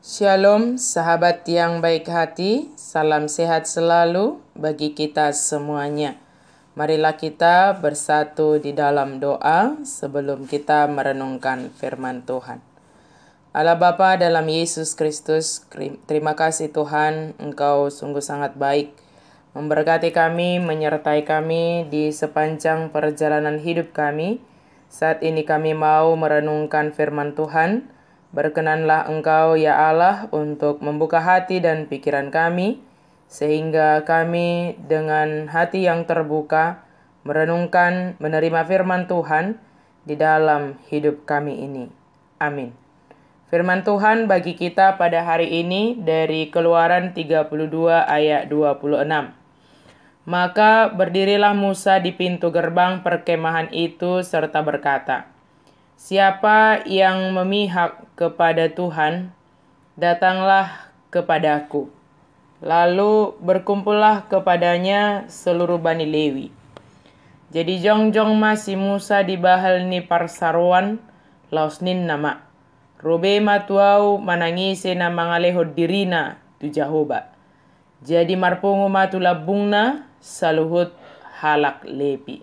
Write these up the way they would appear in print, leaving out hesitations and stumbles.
Shalom sahabat yang baik hati, salam sehat selalu bagi kita semuanya. Marilah kita bersatu di dalam doa sebelum kita merenungkan firman Tuhan. Allah Bapa dalam Yesus Kristus, terima kasih Tuhan, Engkau sungguh sangat baik. Memberkati kami, menyertai kami di sepanjang perjalanan hidup kami. Saat ini kami mau merenungkan firman Tuhan. Berkenanlah Engkau ya Allah untuk membuka hati dan pikiran kami, sehingga kami dengan hati yang terbuka merenungkan, menerima firman Tuhan di dalam hidup kami ini. Amin. Firman Tuhan bagi kita pada hari ini dari Keluaran 32 ayat 26. Maka berdirilah Musa di pintu gerbang perkemahan itu serta berkata, "Siapa yang memihak kepada Tuhan, datanglah kepadaku." Lalu berkumpullah kepadanya seluruh Bani Lewi. Jadi jongjong masih Musa di bahal ni parsaruan, lausnin nama. Robe matuau manangise na mangalehod dirina tu Jahoba. Jadi marpungu matu labungna saluhut halak lepi.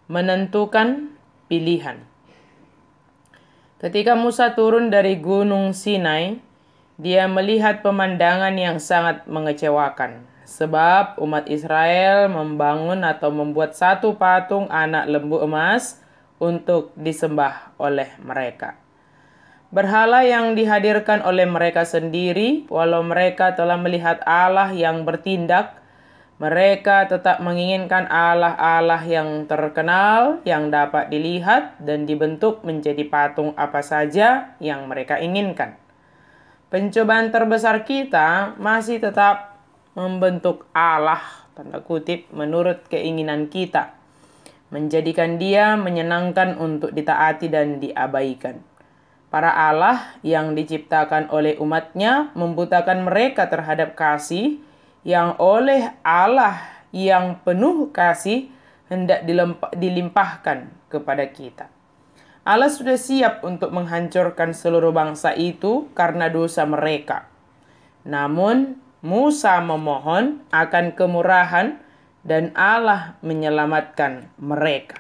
Menentukan pilihan. Ketika Musa turun dari Gunung Sinai, dia melihat pemandangan yang sangat mengecewakan. Sebab umat Israel membangun atau membuat satu patung anak lembu emas untuk disembah oleh mereka. Berhala yang dihadirkan oleh mereka sendiri, walau mereka telah melihat Allah yang bertindak, mereka tetap menginginkan Allah-Allah yang terkenal, yang dapat dilihat dan dibentuk menjadi patung apa saja yang mereka inginkan. Pencobaan terbesar kita masih tetap membentuk Allah, tanda kutip, menurut keinginan kita. Menjadikan dia menyenangkan untuk ditaati dan diabaikan. Para Allah yang diciptakan oleh umatnya membutakan mereka terhadap kasih yang oleh Allah yang penuh kasih hendak dilimpahkan kepada kita. Allah sudah siap untuk menghancurkan seluruh bangsa itu karena dosa mereka. Namun Musa memohon akan kemurahan dan Allah menyelamatkan mereka.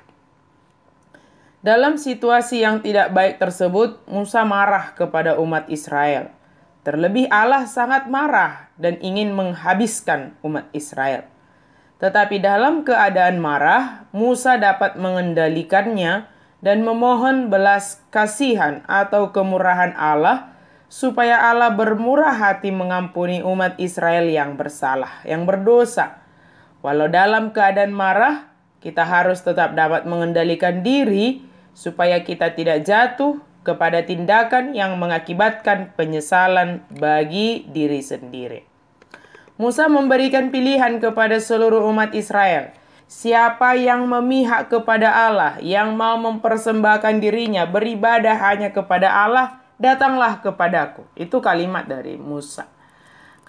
Dalam situasi yang tidak baik tersebut, Musa marah kepada umat Israel. Terlebih Allah sangat marah dan ingin menghabiskan umat Israel. Tetapi dalam keadaan marah, Musa dapat mengendalikannya dan memohon belas kasihan atau kemurahan Allah supaya Allah bermurah hati mengampuni umat Israel yang bersalah, yang berdosa. Walau dalam keadaan marah, kita harus tetap dapat mengendalikan diri supaya kita tidak jatuh kepada tindakan yang mengakibatkan penyesalan bagi diri sendiri. Musa memberikan pilihan kepada seluruh umat Israel. Siapa yang memihak kepada Allah, yang mau mempersembahkan dirinya, beribadah hanya kepada Allah, datanglah kepadaku. Itu kalimat dari Musa.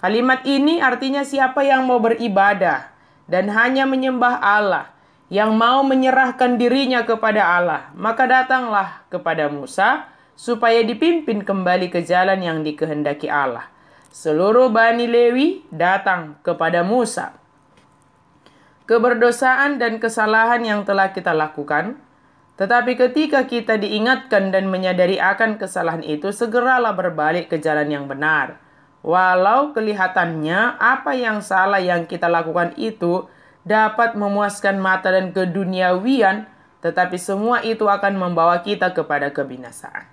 Kalimat ini artinya siapa yang mau beribadah dan hanya menyembah Allah, yang mau menyerahkan dirinya kepada Allah, maka datanglah kepada Musa supaya dipimpin kembali ke jalan yang dikehendaki Allah. Seluruh Bani Lewi datang kepada Musa. Keberdosaan dan kesalahan yang telah kita lakukan, tetapi ketika kita diingatkan dan menyadari akan kesalahan itu, segeralah berbalik ke jalan yang benar. Walau kelihatannya apa yang salah yang kita lakukan itu dapat memuaskan mata dan keduniawian, tetapi semua itu akan membawa kita kepada kebinasaan.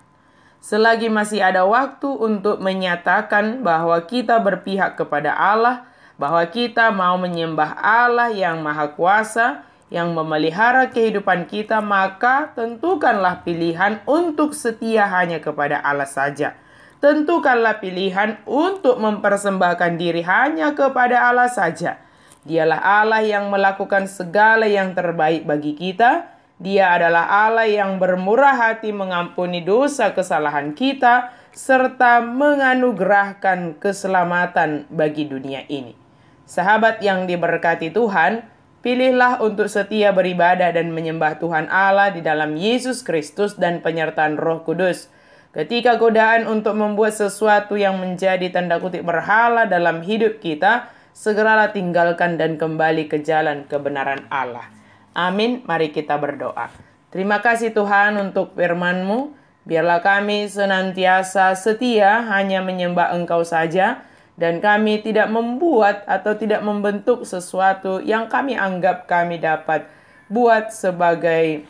Selagi masih ada waktu untuk menyatakan bahwa kita berpihak kepada Allah, bahwa kita mau menyembah Allah yang Maha Kuasa, yang memelihara kehidupan kita, maka tentukanlah pilihan untuk setia hanya kepada Allah saja. Tentukanlah pilihan untuk mempersembahkan diri hanya kepada Allah saja. Dialah Allah yang melakukan segala yang terbaik bagi kita. Dia adalah Allah yang bermurah hati mengampuni dosa kesalahan kita, serta menganugerahkan keselamatan bagi dunia ini. Sahabat yang diberkati Tuhan, pilihlah untuk setia beribadah dan menyembah Tuhan Allah di dalam Yesus Kristus dan penyertaan Roh Kudus. Ketika godaan untuk membuat sesuatu yang menjadi tanda kutip berhala dalam hidup kita, segeralah tinggalkan dan kembali ke jalan kebenaran Allah. Amin. Mari kita berdoa. Terima kasih Tuhan untuk firman-Mu. Biarlah kami senantiasa setia hanya menyembah Engkau saja, dan kami tidak membuat atau tidak membentuk sesuatu yang kami anggap kami dapat buat sebagai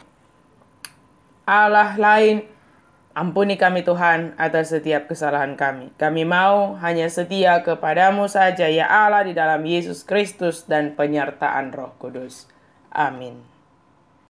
Allah lain. Ampuni kami Tuhan atas setiap kesalahan kami. Kami mau hanya setia kepadamu saja ya Allah di dalam Yesus Kristus dan penyertaan Roh Kudus. Amin.